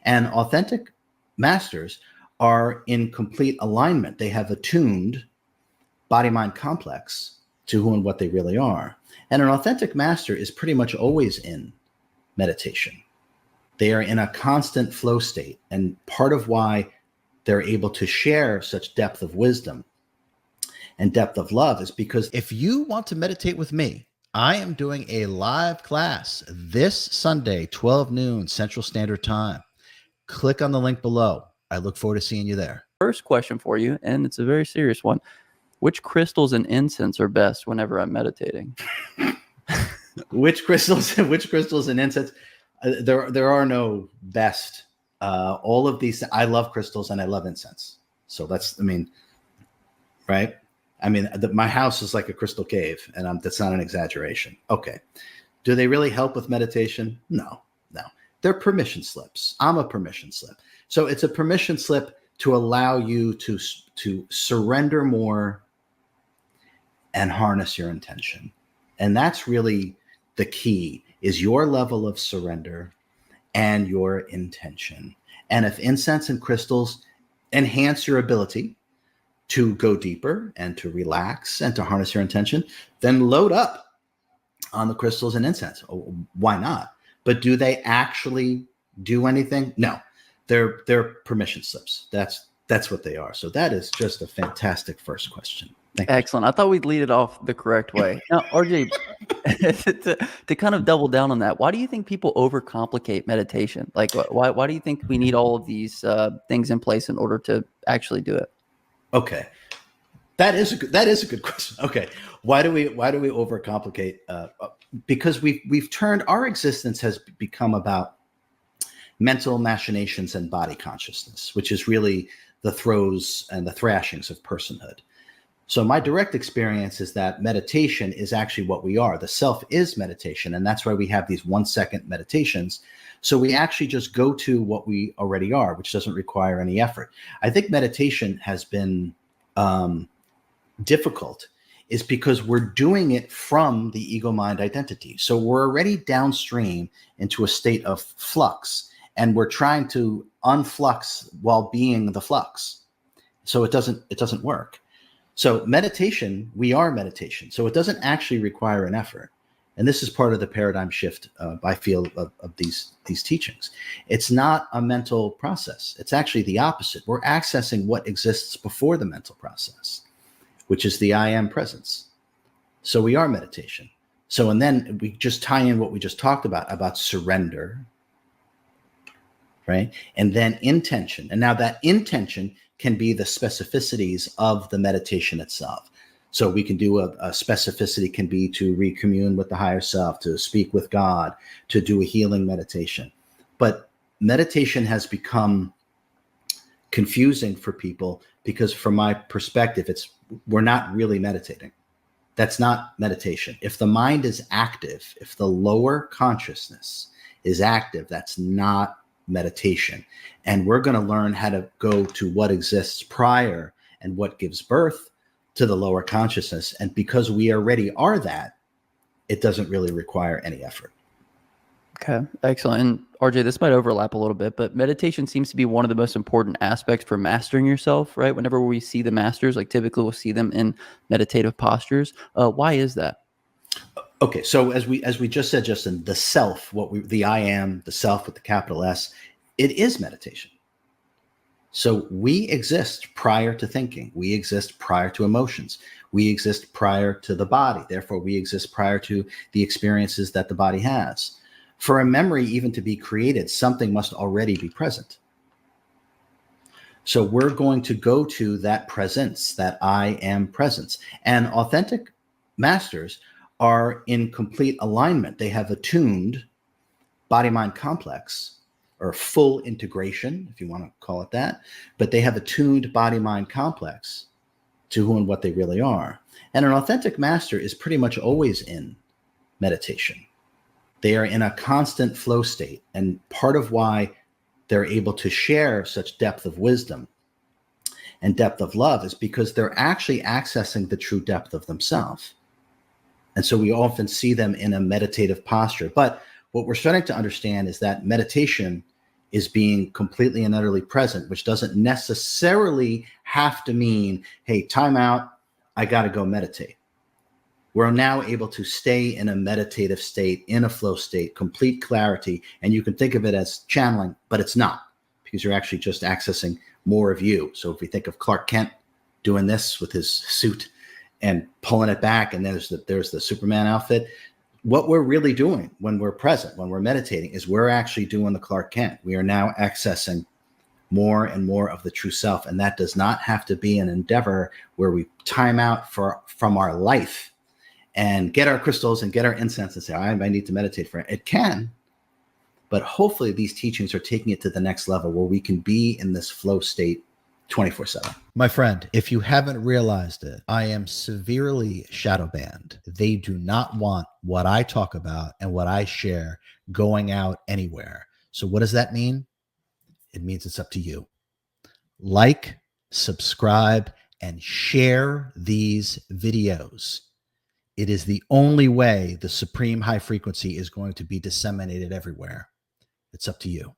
And authentic masters are in complete alignment. They have attuned body-mind complex to who and what they really are. And an authentic master is pretty much always in meditation. They are in a constant flow state. And part of why they're able to share such depth of wisdom and depth of love is because if you want to meditate with me, I am doing a live class this Sunday, 12 noon Central Standard Time. Click on the link below. I look forward to seeing you there. First question for you, and it's a very serious one. Which crystals and incense are best whenever I'm meditating? Which crystals and incense? There are no best. All of these, I love crystals and I love incense. So right? My house is like a crystal cave, and that's not an exaggeration. Okay. Do they really help with meditation? No. They're permission slips. I'm a permission slip. So it's a permission slip to allow you to surrender more and harness your intention. And that's really the key, is your level of surrender and your intention. And if incense and crystals enhance your ability to go deeper and to relax and to harness your intention, then load up on the crystals and incense. Why not? But do they actually do anything? No, they're permission slips. That's what they are. So that is just a fantastic first question. Excellent. I thought we'd lead it off the correct way. Now, RJ, to kind of double down on that, why do you think people overcomplicate meditation? Like, why do you think we need all of these things in place in order to actually do it? Okay, that is a good question. Okay, why do we overcomplicate? Because we've turned, our existence has become about mental machinations and body consciousness, which is really the throes and the thrashings of personhood. So my direct experience is that meditation is actually what we are. The self is meditation, and that's why we have these 1-second meditations. So we actually just go to what we already are, which doesn't require any effort. I think meditation has been difficult is because we're doing it from the ego mind identity. So we're already downstream into a state of flux, and we're trying to unflux while being the flux. So it doesn't work. So meditation, we are meditation. So it doesn't actually require an effort. And this is part of the paradigm shift I feel of these teachings. It's not a mental process. It's actually the opposite. We're accessing what exists before the mental process, which is the I am presence. So we are meditation. So, and then we just tie in what we just talked about surrender, right? And then intention. And now that intention can be the specificities of the meditation itself. So we can do a specificity can be to recommune with the higher self, to speak with God, to do a healing meditation. But meditation has become confusing for people because from my perspective, we're not really meditating. That's not meditation. If the mind is active, if the lower consciousness is active, that's not meditation. And we're going to learn how to go to what exists prior and what gives birth to the lower consciousness. And because we already are that, it doesn't really require any effort. Okay, excellent. And RJ, this might overlap a little bit, but meditation seems to be one of the most important aspects for mastering yourself, right? Whenever we see the masters, like typically we'll see them in meditative postures. Why is that? Okay, so as we just said, Justin, the self, the I am, the self with the capital S, it is meditation. So we exist prior to thinking. We exist prior to emotions. We exist prior to the body. Therefore, we exist prior to the experiences that the body has. For a memory even to be created, something must already be present. So we're going to go to that presence, that I am presence. And authentic masters are in complete alignment. They have attuned body-mind complex, or full integration, if you want to call it that, but they have attuned body-mind complex to who and what they really are. And an authentic master is pretty much always in meditation. They are in a constant flow state. And part of why they're able to share such depth of wisdom and depth of love is because they're actually accessing the true depth of themselves. And so we often see them in a meditative posture. But what we're starting to understand is that meditation is being completely and utterly present, which doesn't necessarily have to mean, hey, time out, I got to go meditate. We're now able to stay in a meditative state, in a flow state, complete clarity. And you can think of it as channeling, but it's not, because you're actually just accessing more of you. So if we think of Clark Kent doing this with his suit and pulling it back, and there's the Superman outfit, what we're really doing when we're present, when we're meditating, is we're actually doing the Clark Kent. We are now accessing more and more of the true self. And that does not have to be an endeavor where we time out from our life and get our crystals and get our incense and say, I need to meditate for it. It can, but hopefully these teachings are taking it to the next level where we can be in this flow state 24/7. My friend, if you haven't realized it, I am severely shadow banned. They do not want what I talk about and what I share going out anywhere. So what does that mean? It means it's up to you. Like, subscribe, and share these videos. It is the only way the supreme high frequency is going to be disseminated everywhere. It's up to you.